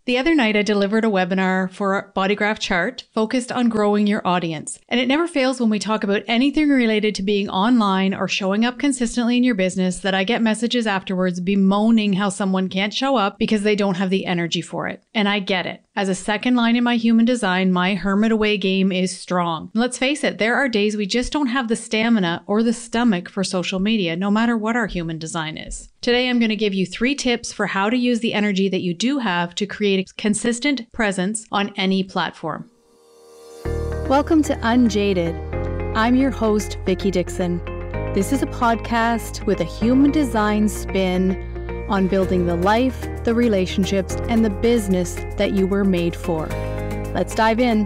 The other night, I delivered a webinar for Bodygraph Chart focused on growing your audience. And it never fails when we talk about anything related to being online or showing up consistently in your business that I get messages afterwards bemoaning how someone can't show up because they don't have the energy for it. And I get it. As a second line in my human design, my hermit away game is strong. Let's face it, there are days we just don't have the stamina or the stomach for social media, no matter what our human design is. Today, I'm going to give you 3 tips for how to use the energy that you do have to create a consistent presence on any platform. Welcome to Unjaded. I'm your host, Vicki Dixon. This is a podcast with a human design spin on building the life, the relationships, and the business that you were made for. Let's dive in.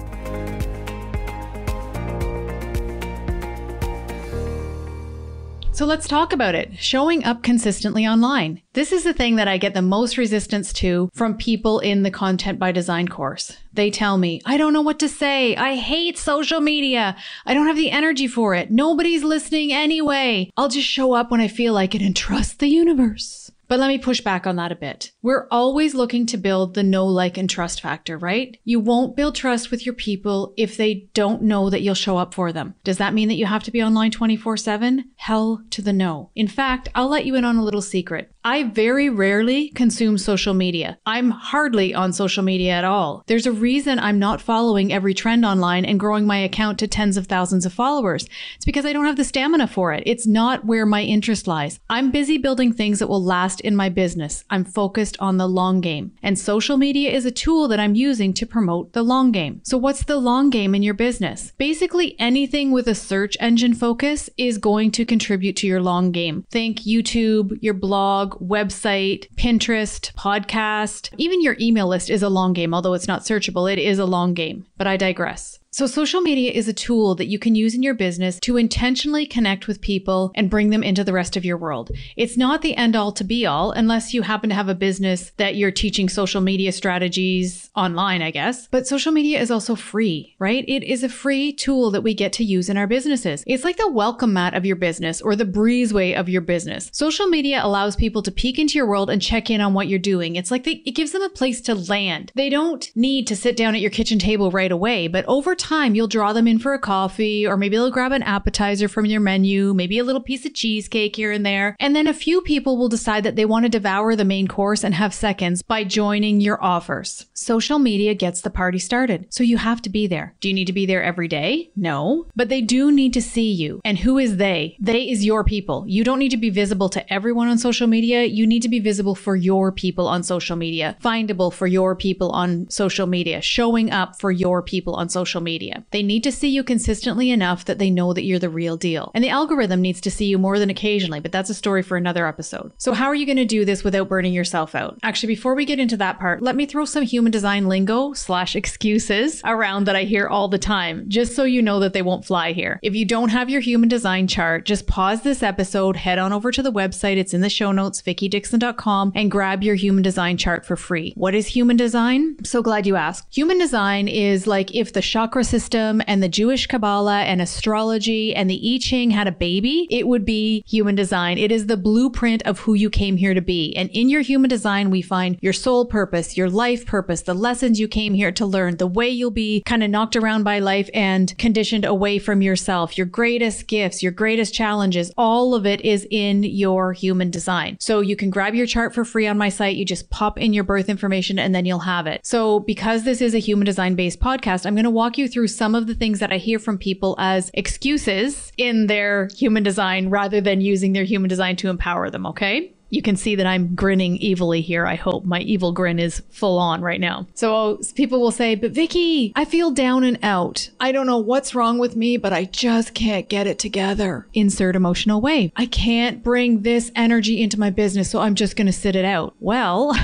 So let's talk about it. Showing up consistently online. This is the thing that I get the most resistance to from people in the Content by Design course. They tell me, I don't know what to say. I hate social media. I don't have the energy for it. Nobody's listening anyway. I'll just show up when I feel like it and trust the universe. But let me push back on that a bit. We're always looking to build the know, like, and trust factor, right? You won't build trust with your people if they don't know that you'll show up for them. Does that mean that you have to be online 24/7? Hell to the no. In fact, I'll let you in on a little secret. I very rarely consume social media. I'm hardly on social media at all. There's a reason I'm not following every trend online and growing my account to tens of thousands of followers. It's because I don't have the stamina for it. It's not where my interest lies. I'm busy building things that will last in my business. I'm focused on the long game. And social media is a tool that I'm using to promote the long game. So what's the long game in your business? Basically, anything with a search engine focus is going to contribute to your long game. Think YouTube, your blog, website, Pinterest, podcast, even your email list is a long game. Although it's not searchable, it is a long game. But I digress. So social media is a tool that you can use in your business to intentionally connect with people and bring them into the rest of your world. It's not the end all to be all unless you happen to have a business that you're teaching social media strategies online, I guess. But social media is also free, right? It is a free tool that we get to use in our businesses. It's like the welcome mat of your business or the breezeway of your business. Social media allows people to peek into your world and check in on what you're doing. It's like it gives them a place to land. They don't need to sit down at your kitchen table right away, but over time, you'll draw them in for a coffee, or maybe they'll grab an appetizer from your menu, maybe a little piece of cheesecake here and there. And then a few people will decide that they want to devour the main course and have seconds by joining your offers. Social media gets the party started, so you have to be there. Do you need to be there every day? No, but they do need to see you. And who is they? They is your people. You don't need to be visible to everyone on social media. You need to be visible for your people on social media, findable for your people on social media, showing up for your people on social media. They need to see you consistently enough that they know that you're the real deal. And the algorithm needs to see you more than occasionally, but that's a story for another episode. So how are you going to do this without burning yourself out? Actually, before we get into that part, let me throw some human design lingo / excuses around that I hear all the time, just so you know that they won't fly here. If you don't have your human design chart, just pause this episode, head on over to the website. It's in the show notes, vickidixon.com, and grab your human design chart for free. What is human design? I'm so glad you asked. Human design is like if the chakra system and the Jewish Kabbalah and astrology and the I Ching had a baby, it would be human design. It is the blueprint of who you came here to be. And in your human design, we find your soul purpose, your life purpose, the lessons you came here to learn, the way you'll be kind of knocked around by life and conditioned away from yourself, your greatest gifts, your greatest challenges, all of it is in your human design. So you can grab your chart for free on my site. You just pop in your birth information and then you'll have it. So because this is a human design based podcast, I'm going to walk you through some of the things that I hear from people as excuses in their human design rather than using their human design to empower them, okay? You can see that I'm grinning evilly here. I hope my evil grin is full on right now. So people will say, but Vicki, I feel down and out. I don't know what's wrong with me, but I just can't get it together. Insert emotional way. I can't bring this energy into my business, so I'm just going to sit it out. Well,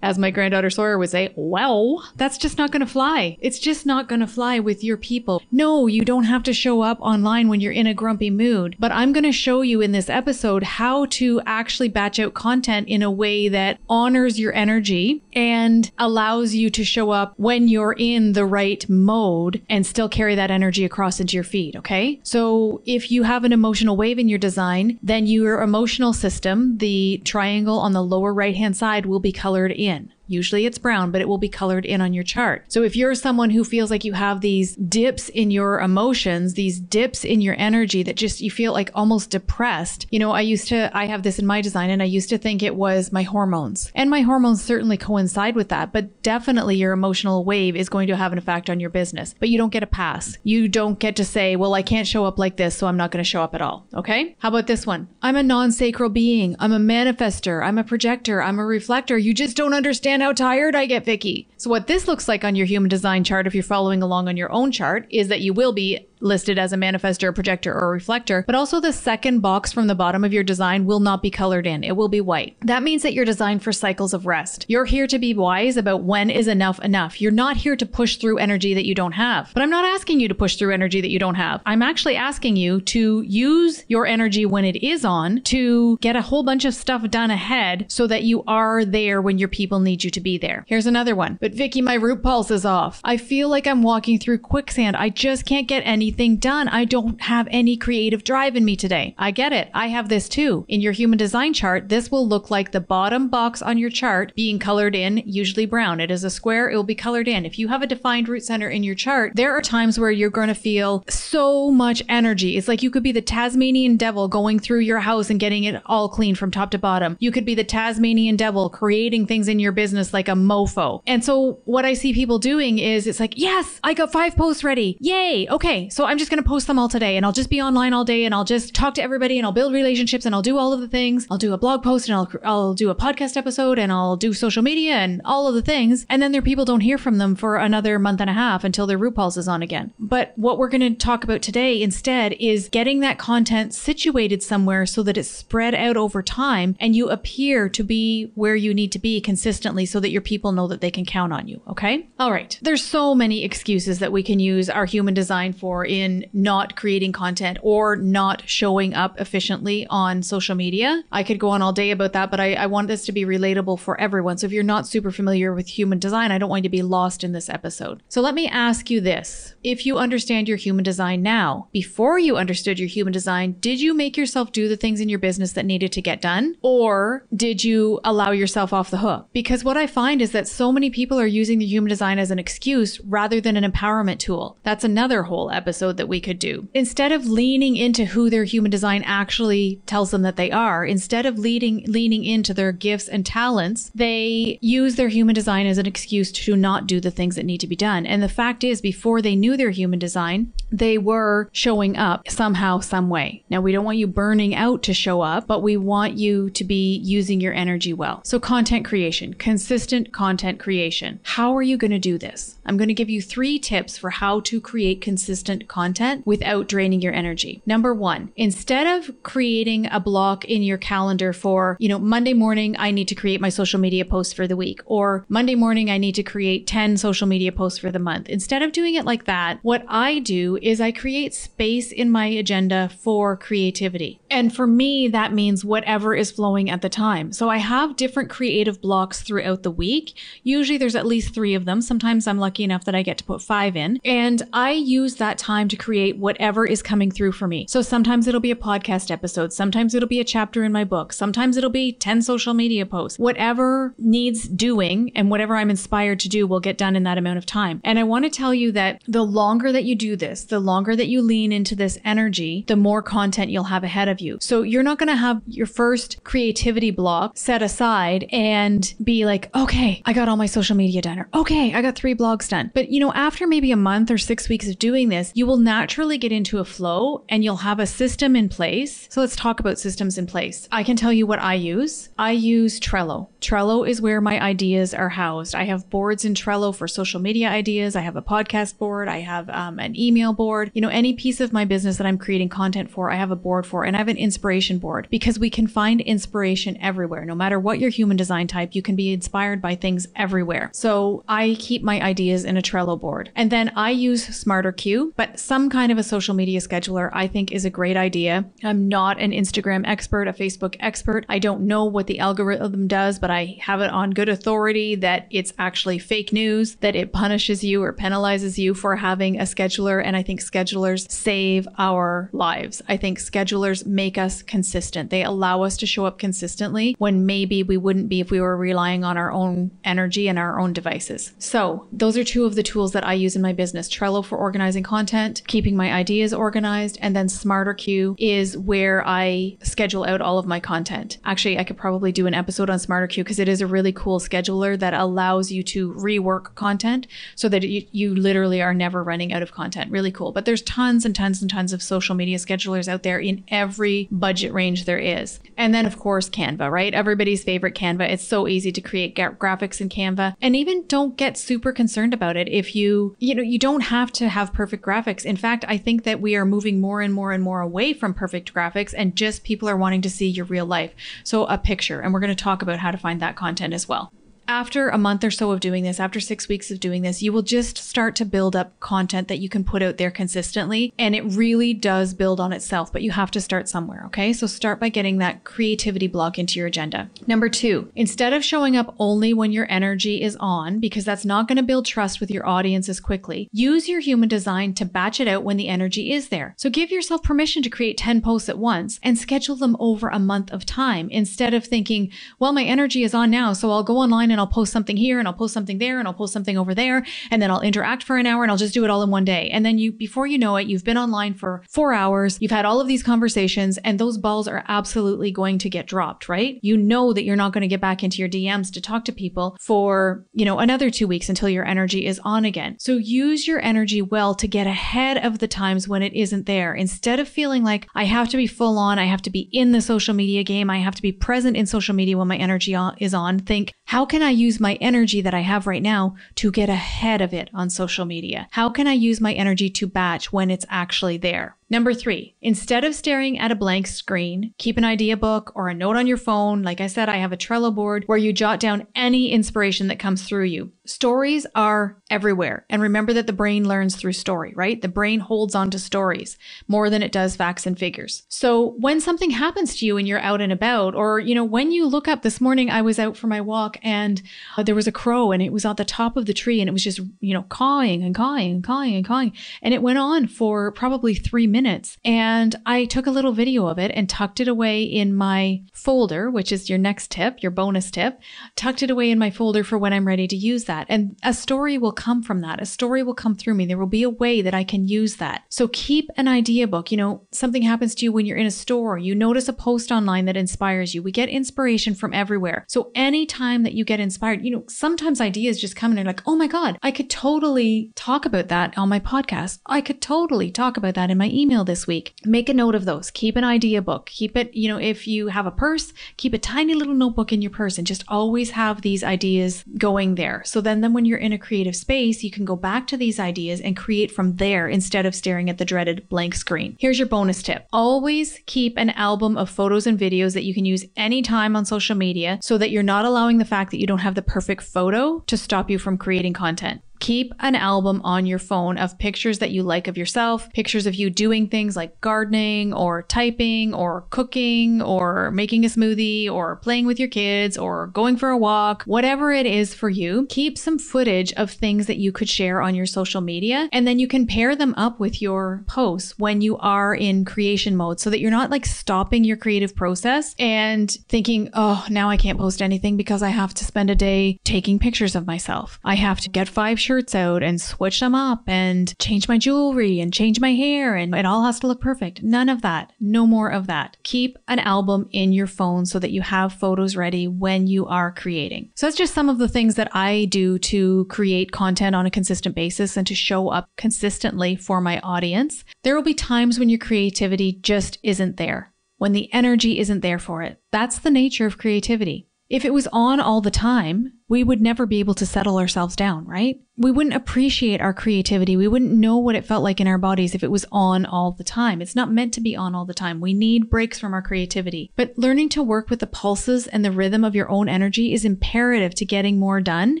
as my granddaughter Sawyer would say, well, that's just not going to fly. It's just not going to fly with your people. No, you don't have to show up online when you're in a grumpy mood, but I'm going to show you in this episode how to actually batch out content in a way that honors your energy and allows you to show up when you're in the right mode and still carry that energy across into your feed, okay? So if you have an emotional wave in your design, then your emotional system, the triangle on the lower right-hand side, will be colored in. Usually it's brown, but it will be colored in on your chart. So if you're someone who feels like you have these dips in your emotions, these dips in your energy that just you feel like almost depressed. I have this in my design, and I used to think it was my hormones. And my hormones certainly coincide with that, but definitely your emotional wave is going to have an effect on your business. But you don't get a pass. You don't get to say, well, I can't show up like this, so I'm not going to show up at all. Okay? How about this one? I'm a non-sacral being. I'm a manifester. I'm a projector. I'm a reflector. You just don't understand how tired I get, Vicky. So what this looks like on your human design chart, if you're following along on your own chart, is that you will be listed as a manifestor, a projector, or a reflector, but also the second box from the bottom of your design will not be colored in. It will be white. That means that you're designed for cycles of rest. You're here to be wise about when is enough enough. You're not here to push through energy that you don't have. But I'm not asking you to push through energy that you don't have. I'm actually asking you to use your energy when it is on to get a whole bunch of stuff done ahead so that you are there when your people need you to be there. Here's another one. But Vicky, my root pulse is off. I feel like I'm walking through quicksand. I just can't get anything done. I don't have any creative drive in me today. I get it. I have this too. In your human design chart, this will look like the bottom box on your chart being colored in, usually brown. It is a square. It will be colored in. If you have a defined root center in your chart, there are times where you're going to feel so much energy. It's like you could be the Tasmanian devil going through your house and getting it all clean from top to bottom. You could be the Tasmanian devil creating things in your business like a mofo. And so what I see people doing is it's like, yes, I got 5 posts ready. Yay. Okay. So I'm just going to post them all today, and I'll just be online all day, and I'll just talk to everybody, and I'll build relationships, and I'll do all of the things. I'll do a blog post, and I'll do a podcast episode, and I'll do social media and all of the things. And then their people don't hear from them for another month and a half until their root pulse is on again. But what we're going to talk about today instead is getting that content situated somewhere so that it's spread out over time and you appear to be where you need to be consistently so that your people know that they can count on you. Okay? All right. There's so many excuses that we can use our human design for in not creating content or not showing up efficiently on social media. I could go on all day about that, but I want this to be relatable for everyone. So if you're not super familiar with human design, I don't want you to be lost in this episode. So let me ask you this. If you understand your human design now, before you understood your human design, did you make yourself do the things in your business that needed to get done? Or did you allow yourself off the hook? Because what I find is that so many people are using the human design as an excuse rather than an empowerment tool. That's another whole episode that we could do. Instead of leaning into who their human design actually tells them that they are, instead of leaning into their gifts and talents, they use their human design as an excuse to not do the things that need to be done. And the fact is, before they knew their human design, they were showing up somehow, some way. Now, we don't want you burning out to show up, but we want you to be using your energy well. So content creation, consistent content creation. How are you going to do this? I'm going to give you 3 tips for how to create consistent content without draining your energy. Number 1, instead of creating a block in your calendar for, Monday morning, I need to create my social media posts for the week, or Monday morning, I need to create 10 social media posts for the month. Instead of doing it like that, what I do is I create space in my agenda for creativity. And for me, that means whatever is flowing at the time. So I have different creative blocks throughout the week. Usually there's at least 3 of them. Sometimes I'm lucky enough that I get to put 5 in. And I use that time to create whatever is coming through for me. So sometimes it'll be a podcast episode. Sometimes it'll be a chapter in my book. Sometimes it'll be 10 social media posts. Whatever needs doing and whatever I'm inspired to do will get done in that amount of time. And I want to tell you that the longer that you do this, the longer that you lean into this energy, the more content you'll have ahead of you. So you're not going to have your first creativity block set aside and be like, okay, I got all my social media done, or okay, I got 3 blogs done. But after maybe a month or 6 weeks of doing this, you will naturally get into a flow and you'll have a system in place. So let's talk about systems in place. I can tell you what I use. I use Trello. Trello is where my ideas are housed. I have boards in Trello for social media ideas. I have a podcast board. I have an email board. Any piece of my business that I'm creating content for, I have a board for, and I have an inspiration board because we can find inspiration everywhere. No matter what your human design type, you can be inspired by things everywhere. So I keep my ideas in a Trello board. And then I use SmarterQ, but But some kind of a social media scheduler, I think, is a great idea. I'm not an Instagram expert, a Facebook expert. I don't know what the algorithm does, but I have it on good authority that it's actually fake news, that it punishes you or penalizes you for having a scheduler. And I think schedulers save our lives. I think schedulers make us consistent. They allow us to show up consistently when maybe we wouldn't be if we were relying on our own energy and our own devices. So those are two of the tools that I use in my business. Trello for organizing content, keeping my ideas organized, and then SmarterQueue is where I schedule out all of my content. Actually, I could probably do an episode on SmarterQueue because it is a really cool scheduler that allows you to rework content so that you literally are never running out of content. Really cool. But there's tons and tons and tons of social media schedulers out there in every budget range there is. And then of course, Canva, right? Everybody's favorite Canva. It's so easy to create graphics in Canva. And even don't get super concerned about it if you don't have to have perfect graphics. In fact, I think that we are moving more and more and more away from perfect graphics and just people are wanting to see your real life. So a picture, and we're going to talk about how to find that content as well. After a month or so of doing this, after 6 weeks of doing this, you will just start to build up content that you can put out there consistently. And it really does build on itself, but you have to start somewhere. Okay. So start by getting that creativity block into your agenda. Number 2, instead of showing up only when your energy is on, because that's not going to build trust with your audience as quickly, use your human design to batch it out when the energy is there. So give yourself permission to create 10 posts at once and schedule them over a month of time instead of thinking, well, my energy is on now, so I'll go online and I'll post something here and I'll post something there and I'll post something over there and then I'll interact for an hour and I'll just do it all in one day. And then before you know it, you've been online for 4 hours, you've had all of these conversations and those balls are absolutely going to get dropped, right? You know that you're not going to get back into your DMs to talk to people for, another 2 weeks until your energy is on again. So use your energy well to get ahead of the times when it isn't there. Instead of feeling like I have to be full on, I have to be in the social media game, I have to be present in social media when my energy is on, think, how can I use my energy that I have right now to get ahead of it on social media? How can I use my energy to batch when it's actually there? Number 3, instead of staring at a blank screen, keep an idea book or a note on your phone. Like I said, I have a Trello board where you jot down any inspiration that comes through you. Stories are everywhere. And remember that the brain learns through story, right? The brain holds on to stories more than it does facts and figures. So when something happens to you and you're out and about, or, when you look up this morning, I was out for my walk and there was a crow and it was at the top of the tree and it was just, cawing and cawing and cawing and cawing. And it went on for probably 3 minutes. And I took a little video of it and tucked it away in my folder, which is your next tip, your bonus tip, tucked it away in my folder for when I'm ready to use that. And a story will come from that. A story will come through me. There will be a way that I can use that. So keep an idea book. Something happens to you when you're in a store, you notice a post online that inspires you. We get inspiration from everywhere. So anytime that you get inspired, sometimes ideas just come in and you're like, oh my God, I could totally talk about that on my podcast. I could totally talk about that in my email this week. Make a note of those. Keep an idea book. Keep it, if you have a purse, keep a tiny little notebook in your purse and just always have these ideas going there. So then when you're in a creative space, you can go back to these ideas and create from there instead of staring at the dreaded blank screen. Here's your bonus tip. Always keep an album of photos and videos that you can use anytime on social media so that you're not allowing the fact that you don't have the perfect photo to stop you from creating content. Keep an album on your phone of pictures that you like of yourself, pictures of you doing things like gardening or typing or cooking or making a smoothie or playing with your kids or going for a walk, whatever it is for you. Keep some footage of things that you could share on your social media, and then you can pair them up with your posts when you are in creation mode so that you're not like stopping your creative process and thinking, oh, now I can't post anything because I have to spend a day taking pictures of myself. I have to get 5 shirts out and switch them up and change my jewelry and change my hair and it all has to look perfect. None of that. No more of that. Keep an album in your phone so that you have photos ready when you are creating. So that's just some of the things that I do to create content on a consistent basis and to show up consistently for my audience. There will be times when your creativity just isn't there, when the energy isn't there for it. That's the nature of creativity. If it was on all the time, we would never be able to settle ourselves down, right? We wouldn't appreciate our creativity. We wouldn't know what it felt like in our bodies if it was on all the time. It's not meant to be on all the time. We need breaks from our creativity. But learning to work with the pulses and the rhythm of your own energy is imperative to getting more done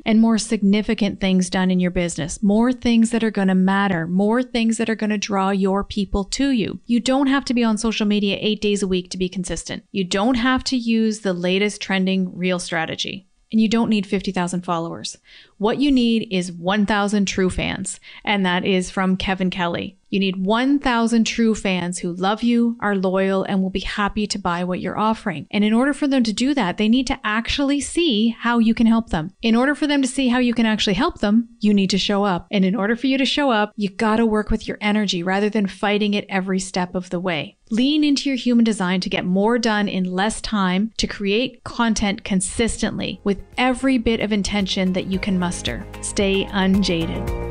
and more significant things done in your business. More things that are going to matter. More things that are going to draw your people to you. You don't have to be on social media 8 days a week to be consistent. You don't have to use the latest trending reel strategy. And you don't need 50,000 followers. What you need is 1,000 true fans. And that is from Kevin Kelly. You need 1,000 true fans who love you, are loyal, and will be happy to buy what you're offering. And in order for them to do that, they need to actually see how you can help them. In order for them to see how you can actually help them, you need to show up. And in order for you to show up, you gotta work with your energy rather than fighting it every step of the way. Lean into your human design to get more done in less time, to create content consistently with every bit of intention that you can muster. Stay unjaded.